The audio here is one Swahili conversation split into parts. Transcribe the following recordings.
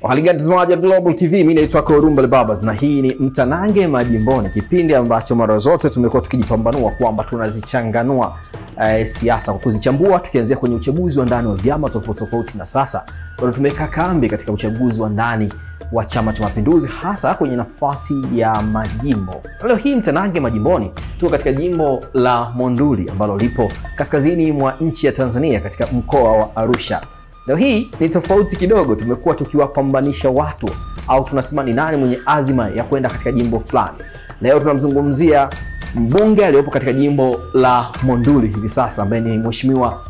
Wahaligani mtazamaji wa Global TV, mimi naitwa Korumbale Babas na hii ni Mtanange Majimboni, kipindi ambacho mara zote tumekuwa tukijipambanua kwamba tunazichanganua siasa kwa kuzichambua, tukianzia kwenye uchaguzi wa ndani wa vyama tofauti na sasa bado tumeka kambi katika uchaguzi wa ndani wa Chama cha Mapinduzi, hasa kwenye nafasi ya majimbo. Leo hii Mtanange Majimboni tuko katika jimbo la Monduli ambalo lipo kaskazini mwa nchi ya Tanzania katika mkoa wa Arusha. Leo hii ni tofauti kidogo, tumekuwa tukiwapambanisha watu au tunasema ni nani mwenye azima ya kwenda katika jimbo fulani. Leo tunamzungumzia mbunge aliyepo katika jimbo la Monduli hivi sasa ambaye ni Mheshimiwa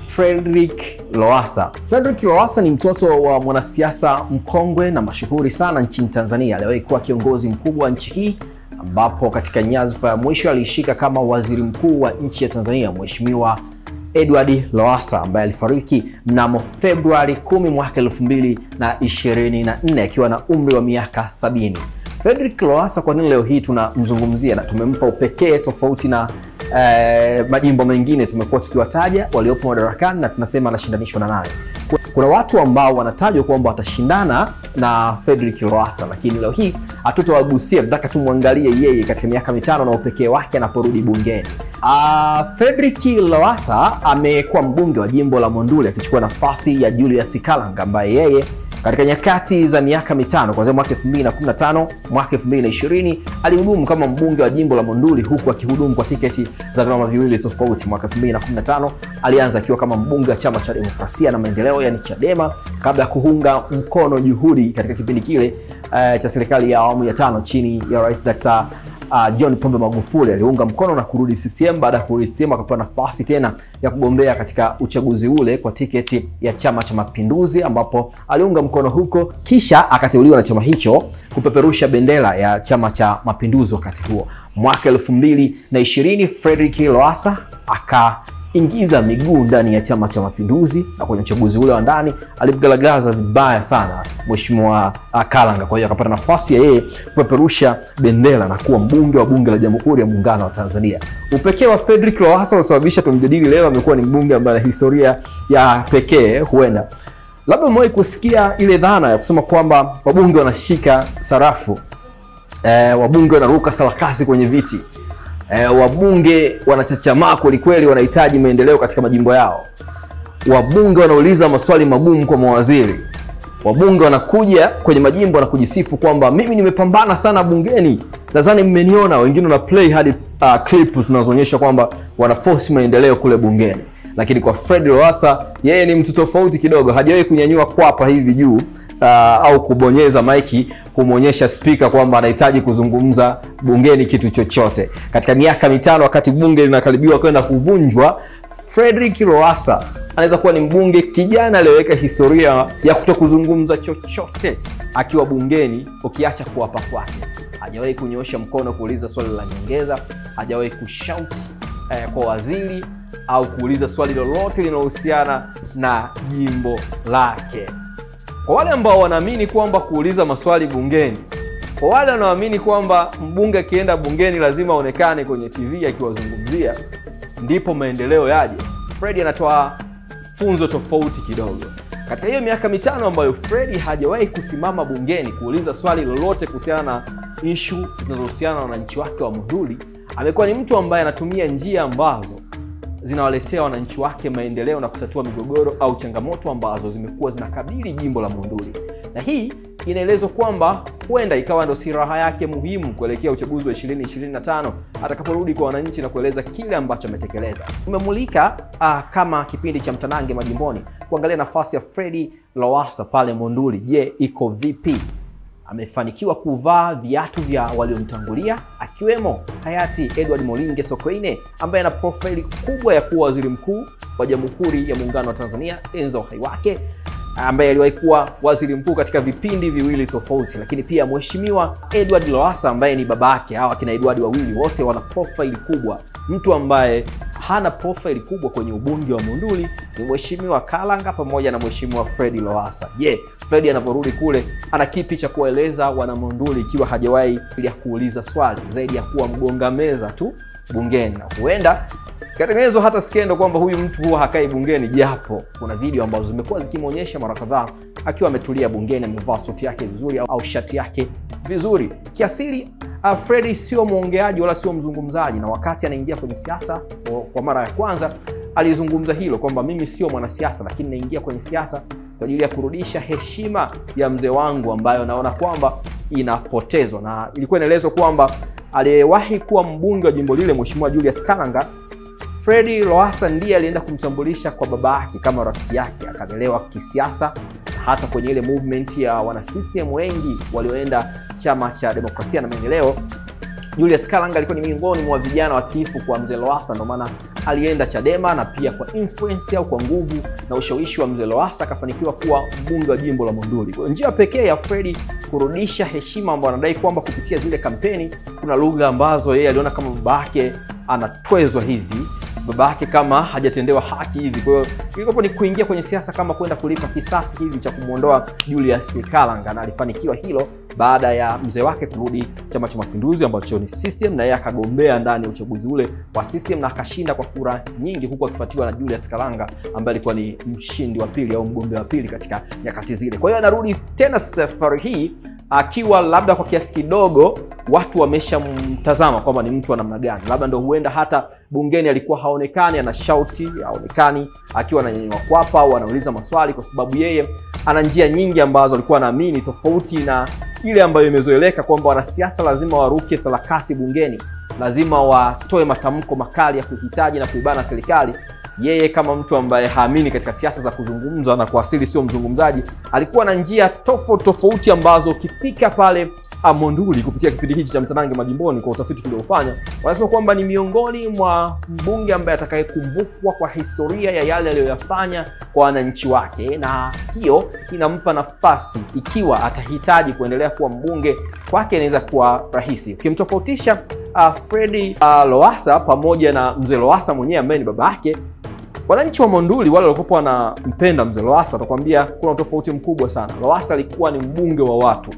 Frederick Lowassa. Frederick Lowassa ni mtoto wa mwanasiasa mkongwe na mashuhuri sana nchini Tanzania. Aliwahi kuwa kiongozi mkubwa wa nchi hii, ambapo katika nyadhifa ya mwisho alishika kama waziri mkuu wa nchi ya Tanzania Mheshimiwa Edward Lowassa ambaye alifariki mnamo Februari 10 mwaka 2024 akiwa na umri wa miaka 70. Frederick Lowassa kwa nini leo hii tunamzungumzia na tumempa upekee tofauti na majimbo mengine tumekuwa tukiwataja waliopo madarakani na tunasema anashindanishwa na nani? Kuna watu ambao wanatajwa kwamba watashindana na Frederick Lowassa, lakini leo hii hatutawagusia, tunataka tumwangalie yeye katika miaka 5 na upekee wake anaporudi bungeni. Frederick Lowassa amekuwa mbunge wa jimbo la Monduli akichukua nafasi ya Julius Kalanga ambaye yeye katika nyakati za miaka 5 kuanzia mwaka 2015 mwaka 2020 alihudumu kama mbunge wa jimbo la Monduli, huku akihudumu kwa tiketi za vyama viwili tofauti. Mwaka 2015 alianza akiwa kama mbunge wa Chama cha Demokrasia na Maendeleo yani Chadema, kabla ya kuunga mkono juhudi katika kipindi kile cha serikali ya awamu ya 5 chini ya Rais Dr. John Pombe Magufuli. Aliunga mkono na kurudi CCM. Baada ya kurudi CCM akapewa nafasi tena ya kugombea katika uchaguzi ule kwa tiketi ya Chama cha Mapinduzi, ambapo aliunga mkono huko, kisha akateuliwa na chama hicho kupeperusha bendera ya Chama cha Mapinduzi. Wakati huo mwaka 2020 Frederick Lowassa akaingiza miguu ndani ya Chama cha Mapinduzi, na kwenye uchaguzi ule wa ndani alimgalagaza vibaya sana Mheshimiwa Kalanga. Kwa hiyo akapata nafasi ya yeye kupeperusha bendera na kuwa mbunge wa bunge la Jamhuri ya Muungano wa Tanzania. Upekee wa Frederick Lowassa unasababisha tumjadili leo. Amekuwa ni mbunge ambaye ana historia ya pekee. Huenda labda umewahi kusikia ile dhana ya kusema kwamba wabunge wanashika sarafu, wabunge wanaruka sarakasi kwenye viti, wabunge wanachachamaa kweli, wanahitaji maendeleo katika majimbo yao, wabunge wanauliza maswali magumu kwa mawaziri, wabunge wanakuja kwenye majimbo na kujisifu kwamba mimi nimepambana sana bungeni, nadhani mmeniona. Wengine wana play hadi clip zinazoonyesha kwamba wana force maendeleo kule bungeni. Lakini kwa Fred Lowassa, yeye ni mtu tofauti kidogo. Hajawahi kunyanyua kwapa hivi juu au kubonyeza maiki kumuonyesha speaker kwamba anahitaji kuzungumza bungeni kitu chochote. Katika miaka 5 wakati bunge linakaribiwa kwenda kuvunjwa, Frederick Lowassa anaweza kuwa ni mbunge kijana aliyeweka historia ya kutokuzungumza chochote akiwa bungeni, ukiacha kuapa kwake. Hajawahi kunyoosha mkono kuuliza swali la nyongeza, hajawahi kushout kwa waziri au kuuliza swali lolote linalohusiana na jimbo lake. Kwa wale ambao wanaamini kwamba kuuliza maswali bungeni, kwa wale wanaoamini kwamba mbunge akienda bungeni lazima aonekane kwenye TV akiwazungumzia ndipo maendeleo yaje, Fred anatoa funzo tofauti kidogo. Katika hiyo miaka 5 ambayo Fred hajawahi kusimama bungeni kuuliza swali lolote kuhusiana na issue zinazohusiana na wananchi wake wa Monduli, amekuwa ni mtu ambaye anatumia njia ambazo zinawaletea wananchi wake maendeleo na kutatua migogoro au changamoto ambazo zimekuwa zinakabili jimbo la Monduli. Na hii inaelezwa kwamba huenda ikawa ndo silaha yake muhimu kuelekea uchaguzi wa 2025 atakaporudi kwa wananchi na kueleza kile ambacho ametekeleza. Tumemulika kama kipindi cha Mtanange Majimboni kuangalia nafasi ya Freddy Lowassa pale Monduli. Je, iko vipi? Amefanikiwa kuvaa viatu vya waliomtangulia akiwemo hayati Edward Moringe Sokoine ambaye ana profile kubwa ya kuwa waziri mkuu wa Jamhuri ya Muungano wa Tanzania enzi uhai wake, ambaye aliwahi kuwa waziri mkuu katika vipindi viwili tofauti. Lakini pia Mheshimiwa Edward Lowassa ambaye ni babake. Hawa kina Edward wawili wote wana profile kubwa. Mtu ambaye hana profile kubwa kwenye ubunge wa Monduli ni Mheshimiwa Kalanga pamoja na Mheshimiwa Fred Lowassa. Je, Fred anaporudi kule ana kipi cha kueleza wana Monduli ikiwa hajawahi ya kuuliza swali zaidi ya kuwa mgonga meza tu bungeni? Na huenda katengenezwa hata skendo kwamba huyu mtu huwa hakai bungeni, japo kuna video ambazo zimekuwa zikimuonyesha mara kadhaa akiwa ametulia bungeni, amevaa suti yake vizuri au shati yake vizuri. Kiasili Freddy sio muongeaji wala sio mzungumzaji, na wakati anaingia kwenye siasa kwa mara ya kwanza alizungumza hilo kwamba mimi sio mwanasiasa, lakini naingia kwenye siasa kwa ajili ya kurudisha heshima ya mzee wangu ambayo naona kwamba inapotezwa. Na ilikuwa inaelezwa kwamba aliyewahi kuwa mbunge wa jimbo lile Mheshimiwa Julius Kalanga, Freddy Lowassa ndiye alienda kumtambulisha kwa baba yake kama rafiki yake, akalelewa kisiasa. Hata kwenye ile movement ya wana CCM wengi walioenda chama cha demokrasia na maendeleo, Julius Kalanga alikuwa ni miongoni mwa vijana watiifu kwa mzee Lowassa, ndio maana alienda Chadema, na pia kwa influence au kwa nguvu na ushawishi wa mzee Lowassa akafanikiwa kuwa mbunge wa jimbo la Monduli. Kwa njia pekee ya Freddy kurudisha heshima ambayo anadai kwamba kupitia zile kampeni, kuna lugha ambazo yeye aliona kama babake anatwezwa hivi, babake kama hajatendewa haki hivi. Kwa hiyo ilikuwa ni kuingia kwenye siasa kama kwenda kulipa kisasi hivi cha kumuondoa Julius Kalanga, na alifanikiwa hilo baada ya mzee wake kurudi Chama cha Mapinduzi ambacho ni CCM, na yeye akagombea ndani ya uchaguzi ule wa CCM na akashinda kwa kura nyingi, huku akifuatiwa na Julius Kalanga ambaye alikuwa ni mshindi wa pili au mgombea wa pili katika nyakati zile. Kwa hiyo anarudi tena safari hii akiwa labda kwa kiasi kidogo watu wameshamtazama kwamba ni mtu wa namna gani. Labda ndio huenda hata bungeni alikuwa haonekani, ana shauti, haonekani akiwa ananyanyua kwapa au anauliza maswali, kwa sababu yeye ana njia nyingi ambazo alikuwa anaamini, tofauti na ile ambayo imezoeleka kwamba wanasiasa lazima waruke sarakasi bungeni, lazima watoe matamko makali ya kuhitaji na kuibana serikali. Yeye kama mtu ambaye haamini katika siasa za kuzungumza na kwa asili sio mzungumzaji, alikuwa na njia tofauti ambazo ukifika pale Monduli kupitia kipindi hichi cha Mtanange Majimboni, kwa utafiti tuliofanya, wanasema kwamba ni miongoni mwa mbunge ambaye atakayekumbukwa kwa historia ya yale aliyoyafanya kwa wananchi wake, na hiyo inampa nafasi, ikiwa atahitaji kuendelea kuwa mbunge, kwake inaweza kuwa rahisi. Ukimtofautisha Freddy Lowassa pamoja na mzee Lowassa mwenyewe ambaye ni baba yake, wananchi wa Monduli wale walikuwa wanampenda mzee Lowassa atakwambia kuna tofauti mkubwa sana. Lowassa alikuwa ni mbunge wa watu,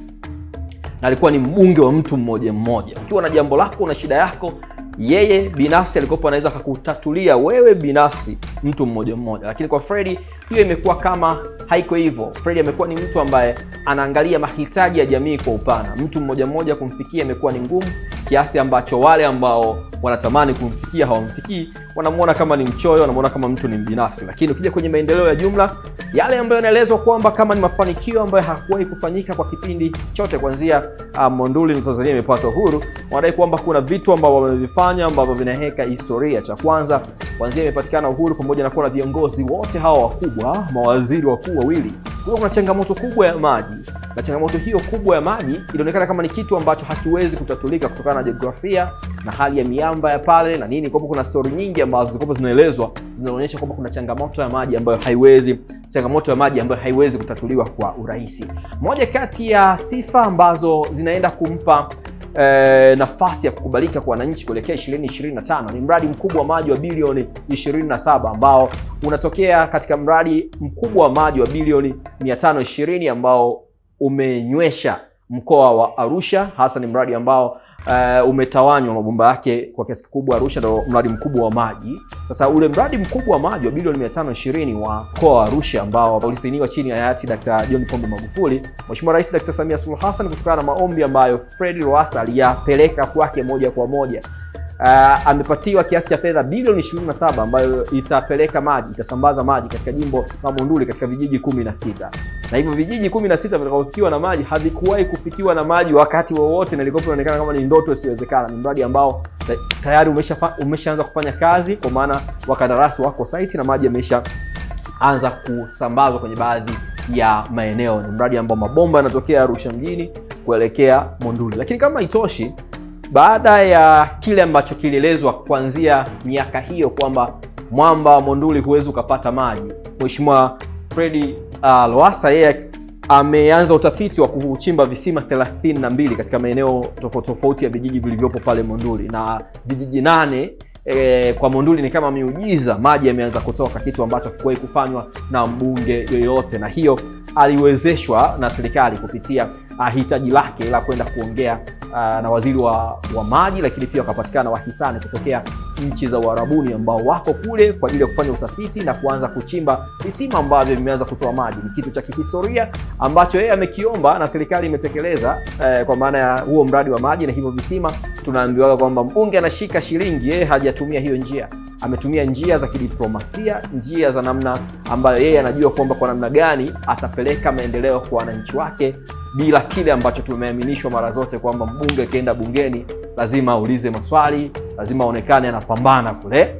na alikuwa ni mbunge wa mtu mmoja mmoja. Ukiwa na jambo lako na shida yako, yeye binafsi alikuwa anaweza kukutatulia wewe binafsi, mtu mmoja mmoja. Lakini kwa Freddy hiyo imekuwa kama haiko hivyo. Freddy amekuwa ni mtu ambaye anaangalia mahitaji ya jamii kwa upana. Mtu mmoja mmoja kumfikia imekuwa ni ngumu, kiasi ambacho wale ambao wanatamani kumfikia hawamfikii, wanamuona kama ni mchoyo, wanamuona kama mtu ni binafsi. Lakini ukija kwenye maendeleo ya jumla, yale ambayo yanaelezwa kwamba kama ni mafanikio ambayo hakuwahi kufanyika kwa kipindi chote kuanzia Monduli na Tanzania imepata uhuru, wanadai kwamba kuna vitu ambavyo wamevifanya ambavyo vinaheka historia. Cha kwanza, kuanzia imepatikana uhuru, pamoja na kuwa na viongozi wote hawa wakubwa, mawaziri wakuu wawili, kuna changamoto kubwa ya maji, na changamoto hiyo kubwa ya maji ilionekana kama ni kitu ambacho hakiwezi kutatulika kutokana na jiografia na hali ya miamba ya pale na nini. Kwa sababu kuna story nyingi ambazo zilikuwa zinaelezwa zinaonyesha kwamba kuna changamoto ya maji ambayo haiwezi kutatuliwa kwa urahisi. Moja kati ya sifa ambazo zinaenda kumpa nafasi ya kukubalika kwa wananchi kuelekea 2025 ni mradi mkubwa wa maji wa bilioni 27 ambao unatokea katika mradi mkubwa wa maji wa bilioni 520 ambao umenywesha mkoa wa Arusha. Hasa ni mradi ambao umetawanywa mabomba yake kwa kiasi kikubwa. Arusha ndio mradi mkubwa wa maji. Sasa ule mradi mkubwa wa maji wa bilioni 520 wa mkoa wa Arusha ambao ulisainiwa chini ya hayati Dr. John Pombe Magufuli, Mheshimiwa Rais Dr. Samia Suluhu Hassan, kutokana na maombi ambayo Freddy Lowassa aliyapeleka kwake moja kwa moja, amepatiwa kiasi cha fedha bilioni 27 ambayo itasambaza maji katika jimbo la Monduli katika vijiji 16. Na hivyo vijiji 16 vitakavyofikiwa na maji havikuwahi kufikiwa na maji wakati wowote, na ilikuwa inaonekana kama ni ndoto isiyowezekana. Ni mradi ambao tayari umeshaanza kufanya kazi, kwa maana wakandarasi wako site na maji yameshaanza kusambazwa kwenye baadhi ya maeneo. Ni mradi ambao mabomba yanatokea Arusha mjini kuelekea Monduli. Lakini kama itoshi, baada ya kile ambacho kilielezwa kuanzia miaka hiyo kwamba mwamba wa Monduli huwezi ukapata maji, Mheshimiwa Freddy Lowassa yeye ameanza utafiti wa kuchimba visima 32 katika maeneo tofauti ya vijiji vilivyopo pale Monduli, na vijiji 8 kwa Monduli ni kama miujiza, maji yameanza kutoka, kitu ambacho hakuwahi kufanywa na mbunge yoyote. Na hiyo aliwezeshwa na serikali kupitia hitaji lake la kwenda kuongea na waziri wa maji, lakini pia wakapatikana wahisani kutokea nchi za Uarabuni ambao wako kule kwa ajili ya kufanya utafiti na kuanza kuchimba visima ambavyo vimeanza kutoa maji. Ni kitu cha kihistoria ambacho yeye amekiomba na serikali imetekeleza kwa maana ya huo mradi wa maji na hivyo visima. Tunaambiwa kwamba mbunge anashika shilingi, yeye hajatumia hiyo njia. Ametumia njia za kidiplomasia, njia za namna ambayo yeye anajua kwamba kwa namna gani atapeleka maendeleo kwa wananchi wake, bila kile ambacho tumeaminishwa mara zote kwamba mbunge akienda bungeni lazima aulize maswali, lazima aonekane anapambana kule.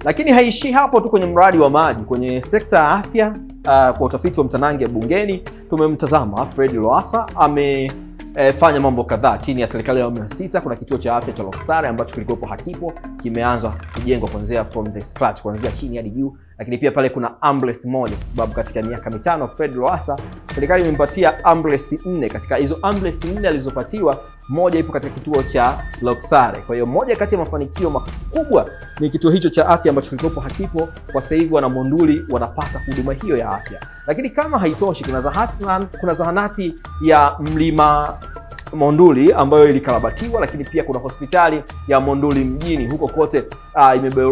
Lakini haishi hapo tu kwenye mradi wa maji. Kwenye sekta ya afya, kwa utafiti wa mtanange bungeni tumemtazama Fred Lowassa amefanya mambo kadhaa chini ya serikali ya awamu ya 6. Kuna kituo cha afya cha Loksare ambacho kilikuwepo hakipo, kimeanza kujengwa kuanzia from the scratch, kuanzia chini hadi juu. Lakini pia pale kuna ambulance moja, kwa sababu katika miaka 5 Fred Lowassa serikali imempatia ambulance 4. Katika hizo ambulance 4 alizopatiwa, moja ipo katika kituo cha Loksare. Kwa hiyo moja kati ya mafanikio makubwa ni kituo hicho cha afya ambacho kilikuwepo hakipo. Kwa sasa hivi wana Monduli wanapata huduma hiyo ya afya. Lakini kama haitoshi, kuna zahanati ya Mlima Monduli ambayo ilikarabatiwa, lakini pia kuna hospitali ya Monduli mjini. Huko kote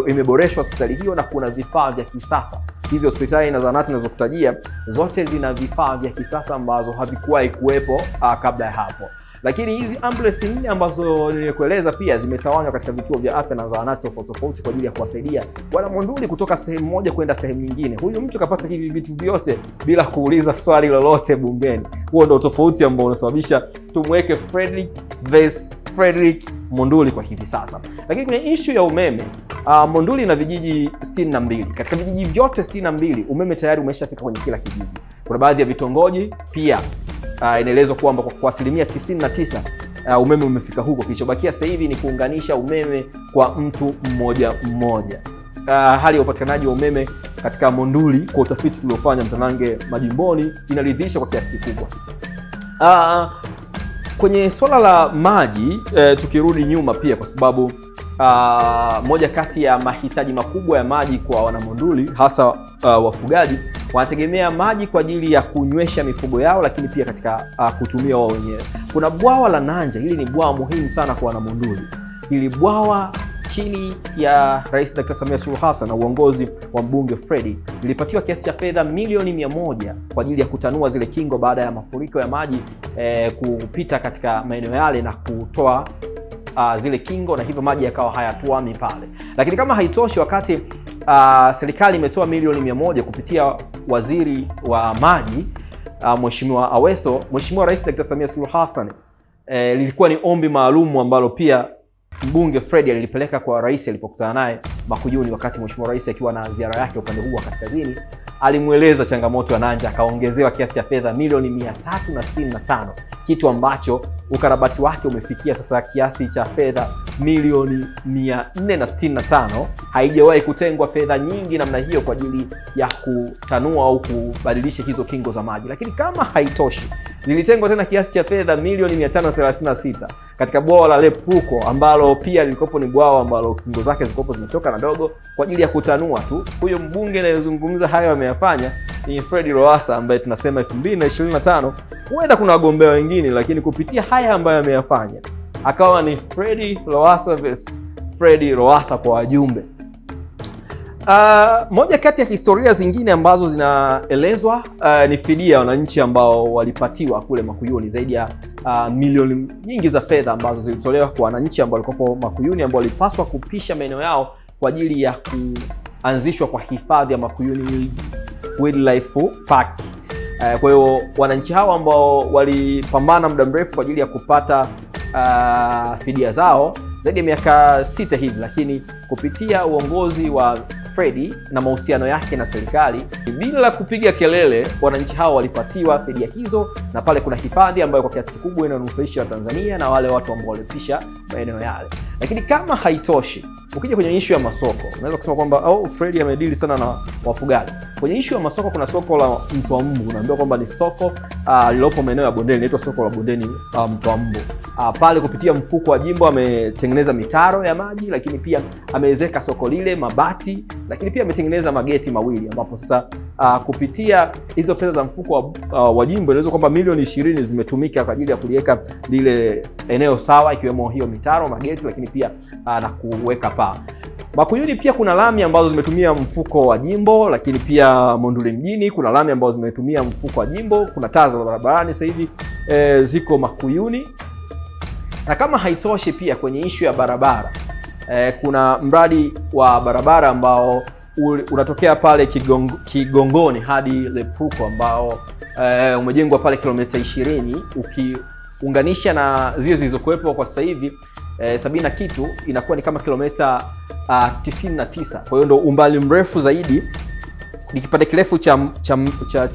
imeboreshwa hospitali hiyo na kuna vifaa vya kisasa. Hizi hospitali na zahanati ninazokutajia zote zina vifaa vya kisasa ambazo havikuwahi kuwepo kabla ya hapo. Lakini hizi ambulance 4 ambazo nimekueleza pia zimetawanywa katika vituo vya afya na zahanati tofauti kwa ajili ya kuwasaidia wana Monduli kutoka sehemu moja kwenda sehemu nyingine. Huyu mtu kapata hivi vitu vyote bila kuuliza swali lolote bungeni. Huo ndio tofauti ambao unasababisha tumweke Frederick Monduli kwa hivi sasa. Lakini kwenye issue ya umeme, Monduli ina vijiji 62. Katika vijiji vyote 62 umeme tayari umeshafika kwenye kila kijiji. Kuna baadhi ya vitongoji pia inaelezwa kwamba kwa asilimia 99 umeme umefika huko. Kilichobakia sasa hivi ni kuunganisha umeme kwa mtu mmoja mmoja. Hali ya upatikanaji wa umeme katika Monduli kwa utafiti tuliofanya mtanange majimboni inaridhisha kwa kiasi kikubwa. Kwenye swala la maji tukirudi nyuma pia, kwa sababu moja kati ya mahitaji makubwa ya maji kwa wana Monduli hasa wafugaji wanategemea maji kwa ajili ya kunywesha mifugo yao, lakini pia katika kutumia wao wenyewe. Kuna bwawa la Nanja. Hili ni bwawa muhimu sana kwa wana Monduli. Hili bwawa chini ya Rais Dr. Samia Suluhu Hassan na uongozi wa mbunge Freddy lilipatiwa kiasi cha fedha milioni 100 kwa ajili ya kutanua zile kingo baada ya mafuriko ya maji kupita katika maeneo yale na kutoa zile kingo, na hivyo maji yakawa hayatuami pale. Lakini kama haitoshi, wakati serikali imetoa milioni 100 kupitia waziri wa maji Mheshimiwa Aweso, Mheshimiwa Rais Dr. Samia Suluhu Hassan lilikuwa ni ombi maalum ambalo pia mbunge Freddy alilipeleka kwa rais alipokutana naye Makuyuni, wakati Mheshimiwa Rais akiwa na ziara yake upande huu wa kaskazini. Alimueleza changamoto ya Nanja, akaongezewa kiasi cha fedha milioni 365, kitu ambacho ukarabati wake umefikia sasa kiasi cha fedha milioni 465. Haijawahi kutengwa fedha nyingi namna hiyo kwa ajili ya kutanua au kubadilisha hizo kingo za maji. Lakini kama haitoshi, zilitengwa tena kiasi cha fedha milioni 536 katika bwawa la Lepruko, ambalo pia lilikopo ni bwawa ambalo kingo zake zikopo zimechoka na dogo, kwa ajili ya kutanua tu. Huyo mbunge anayezungumza hayo ameyafanya ni Fred Lowassa, ambaye tunasema 2025 huenda kuna wagombea wengine, lakini kupitia haya ambayo ameyafanya akawa ni Fred Lowassa vs Fred Lowassa kwa wajumbe. Moja kati ya historia zingine ambazo zinaelezwa ni fidia wananchi ambao walipatiwa kule Makuyuni, zaidi ya milioni nyingi za fedha ambazo zilitolewa kwa wananchi ambao walikuwa Makuyuni, ambao walipaswa kupisha maeneo yao kwa ajili ya kuanzishwa kwa hifadhi ya Makuyuni Wildlife Park. Kwa hiyo wananchi hao ambao walipambana muda mrefu kwa ajili ya kupata fidia zao zaidi ya miaka 6 hivi, lakini kupitia uongozi wa Freddy na mahusiano yake na serikali, bila kupiga kelele, wananchi hao walipatiwa fidia hizo, na pale kuna hifadhi ambayo kwa kiasi kikubwa inanufaisha Watanzania na wale watu ambao walipisha maeneo yale. Lakini kama haitoshi, ukija kwenye issue ya masoko, unaweza kusema kwamba Freddy amedili sana na wafugaji. Kwenye issue ya masoko kuna soko la Mtwambu, unaambiwa kwamba ni soko lilopo maeneo ya bondeni, inaitwa soko la bondeni Mtwambu. Pale kupitia mfuko wa jimbo ametengeneza mitaro ya maji, lakini pia ameezeka soko lile mabati, lakini pia ametengeneza mageti mawili, ambapo sasa kupitia hizo fedha za mfuko wa jimbo inaweza kwamba milioni 20 zimetumika kwa ajili ya kuliweka lile eneo sawa, ikiwemo hiyo mitaro, mageti, lakini pia na kuweka paa. Makuyuni pia kuna lami ambazo zimetumia mfuko wa jimbo, lakini pia Monduli mjini kuna lami ambazo zimetumia mfuko wa jimbo. Kuna taa za barabarani sasa hivi ziko Makuyuni. Na kama haitoshi pia kwenye issue ya barabara, kuna mradi wa barabara ambao unatokea pale Kigongoni hadi Lepruko ambao umejengwa pale kilomita 20, ukiunganisha na zile zilizokuwepo kwa sasa hivi 70 na kitu, inakuwa ni kama kilomita 99. Kwa hiyo ndo umbali mrefu zaidi, ni kipande kirefu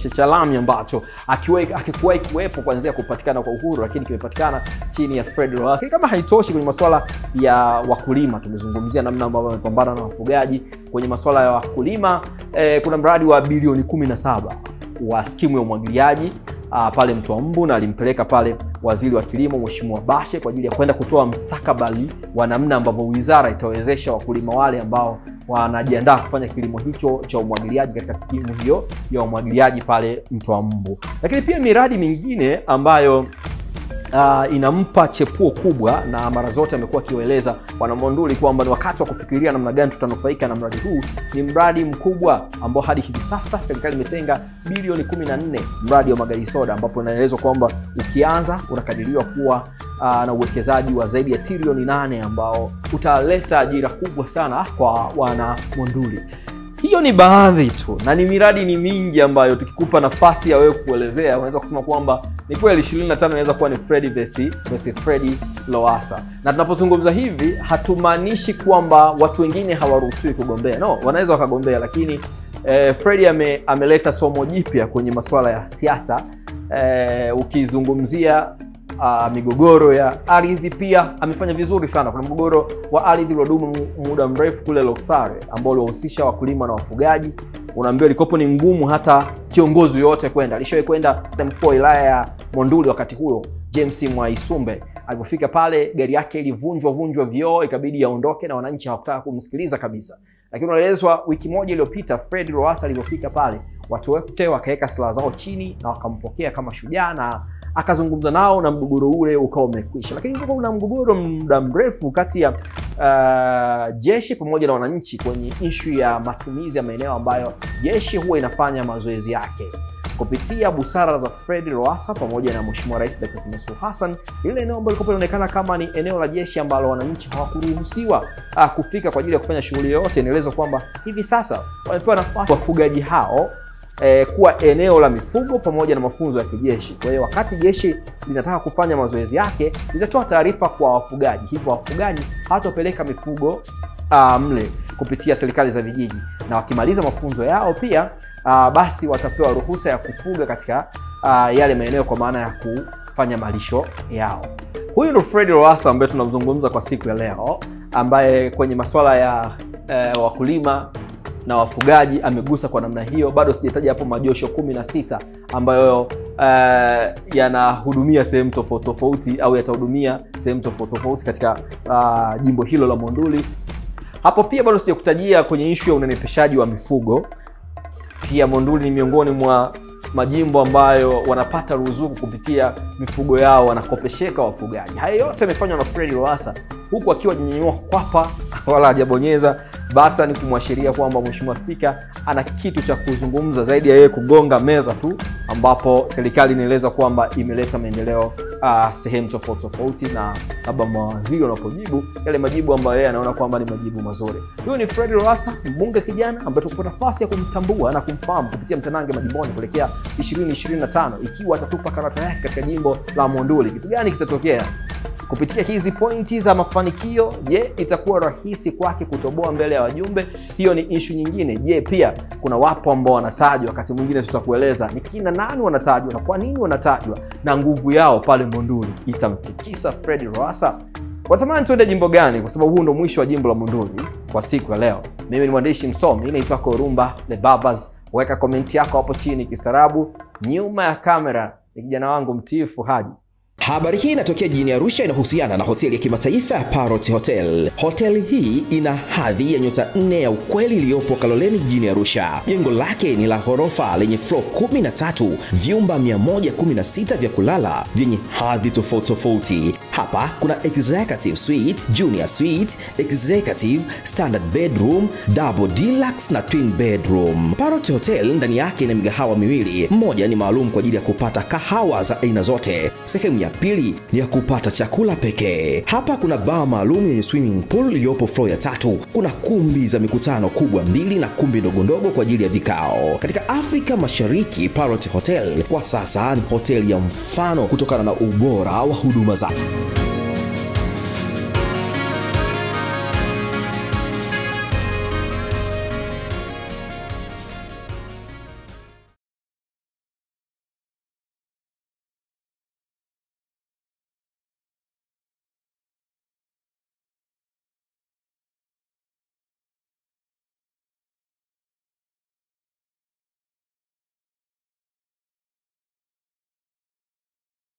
cha lami ambacho akikuwahi kuwepo kuanzia kupatikana kwa uhuru, lakini kimepatikana chini ya Fred Lowassa. Kama haitoshi kwenye masuala ya wakulima, tumezungumzia namna ambavyo wamepambana na wafugaji kwenye masuala ya wakulima. Kuna mradi wa bilioni 17 wa skimu ya umwagiliaji pale Mtwambu, na alimpeleka pale waziri wa kilimo Mheshimiwa Bashe kwa ajili ya kwenda kutoa mustakabali wa namna ambavyo wizara itawezesha wakulima wale ambao wanajiandaa kufanya kilimo hicho cha umwagiliaji katika skimu hiyo ya umwagiliaji pale Mtwambu. Lakini pia miradi mingine ambayo inampa chepuo kubwa, na mara zote amekuwa akieleza Bwana Monduli kwamba ni wakati wa kufikiria namna gani tutanufaika na mradi huu. Ni mradi mkubwa ambao hadi hivi sasa serikali imetenga bilioni 14, mradi wa magari soda, ambapo inaelezwa kwamba ukianza unakadiriwa kuwa na uwekezaji wa zaidi ya trilioni 8 ambao utaleta ajira kubwa sana kwa wana Monduli. Hiyo ni baadhi tu, na ni miradi ni mingi ambayo tukikupa nafasi ya wewe kuelezea unaweza kusema kwamba ni kweli 25 inaweza kuwa ni Fred versus Fred Lowassa. Na tunapozungumza hivi hatumaanishi kwamba watu wengine hawaruhusiwi kugombea. No, wanaweza wakagombea, lakini Fred ameleta somo jipya kwenye masuala ya siasa. Ukizungumzia migogoro ya ardhi pia amefanya vizuri sana. Kuna mgogoro wa ardhi uliodumu muda mrefu kule Loksare ambao ulihusisha wakulima na wafugaji. Unaambiwa likopo ni ngumu hata kiongozi yote kwenda. Alishawahi kwenda mkuu wa wilaya ya Monduli wakati huo James Mwaisumbe. Alipofika pale gari yake ilivunjwa vioo, ikabidi aondoke na wananchi hawakutaka kumsikiliza kabisa. Lakini unaelezwa wiki moja iliyopita Fred Lowassa alipofika pale, watu wote wakaweka silaha zao chini na wakampokea kama shujaa na akazungumza nao na mgogoro ule ukawa umekwisha. Lakini kuna mgogoro muda mrefu kati ya jeshi pamoja na wananchi kwenye issue ya matumizi ya maeneo ambayo jeshi huwa inafanya mazoezi yake. Kupitia busara za Fred Lowassa pamoja na Mheshimiwa Rais Dr. Samia Suluhu Hassan, ile eneo ambalo linaonekana kama ni eneo la jeshi ambalo wananchi hawakuruhusiwa kufika kwa ajili ya kufanya shughuli yoyote, inaelezwa kwamba hivi sasa wamepewa nafasi wafugaji hao kuwa eneo la mifugo pamoja na mafunzo ya kijeshi. Kwa hiyo wakati jeshi linataka kufanya mazoezi yake, litatoa taarifa kwa wafugaji. Hivyo wafugaji hawatopeleka mifugo mle kupitia serikali za vijiji, na wakimaliza mafunzo yao pia basi watapewa ruhusa ya kufuga katika yale maeneo kwa maana ya kufanya malisho yao. Huyu ndo Fred Lowassa ambaye tunamzungumza kwa siku ya leo, ambaye kwenye masuala ya wakulima na wafugaji amegusa kwa namna hiyo. Bado sijataja hapo majosho 16 ambayo yanahudumia sehemu tofauti au yatahudumia sehemu tofauti katika jimbo hilo la Monduli. Hapo pia bado sijakutajia kwenye issue ya unenepeshaji wa mifugo. Pia Monduli ni miongoni mwa majimbo ambayo wanapata ruzuku kupitia mifugo yao, wanakopesheka wafugaji. Haya yote yamefanywa na Fred Lowassa huku akiwa jinyanyua kwapa wala hajabonyeza button kumwashiria kwamba Mheshimiwa Spika ana kitu cha kuzungumza zaidi ya yeye kugonga meza tu, ambapo serikali inaeleza kwamba imeleta maendeleo sehemu tofauti, na labda mawaziri wanapojibu yale majibu ambayo yeye anaona kwamba ni majibu mazuri. Huyo ni Fred Lowassa, mbunge kijana ambaye tukupata nafasi ya kumtambua na kumfahamu kupitia Mtanange Majimboni kuelekea 2025, ikiwa atatupa karata yake katika jimbo la Monduli. Kitu gani kitatokea kupitia hizi pointi za mafanikio? Je, itakuwa rahisi kwake kutoboa mbele ya wajumbe? Hiyo ni issue nyingine. Je, pia kuna wapo ambao wanatajwa, wakati mwingine tutakueleza ni kina nani wanatajwa na kwa nini wanatajwa, na nguvu yao pale Monduli itamtikisa Fred Lowassa? Watamani tuende jimbo gani? Kwa sababu huu ndo mwisho wa jimbo la Monduli kwa siku ya leo. Mimi ni mwandishi msomi, naitwa Korumba The Babas. Weka komenti yako hapo chini kistaarabu. Nyuma ya kamera ni kijana wangu mtiifu Haji. Habari hii inatokea jijini Arusha, inahusiana na hoteli ya kimataifa ya Parrot Hotel. Hoteli hii ina hadhi ya nyota 4 ya ukweli iliyopo Kaloleni jijini Arusha. Jengo lake ni la ghorofa lenye floor 13, vyumba 116 vya kulala vyenye hadhi tofauti. Hapa kuna executive suite, junior suite, executive, standard bedroom, double deluxe na twin bedroom. Parrot Hotel ndani yake ina migahawa miwili. Mmoja ni maalum kwa ajili ya kupata kahawa za aina zote. Sehemu ya pili ni ya kupata chakula pekee. Hapa kuna bar maalum yenye swimming pool iliyopo floor ya 3. Kuna kumbi za mikutano kubwa 2 na kumbi ndogo kwa ajili ya vikao. Katika Afrika Mashariki, Parrot Hotel kwa sasa ni hoteli ya mfano kutokana na ubora wa huduma zake.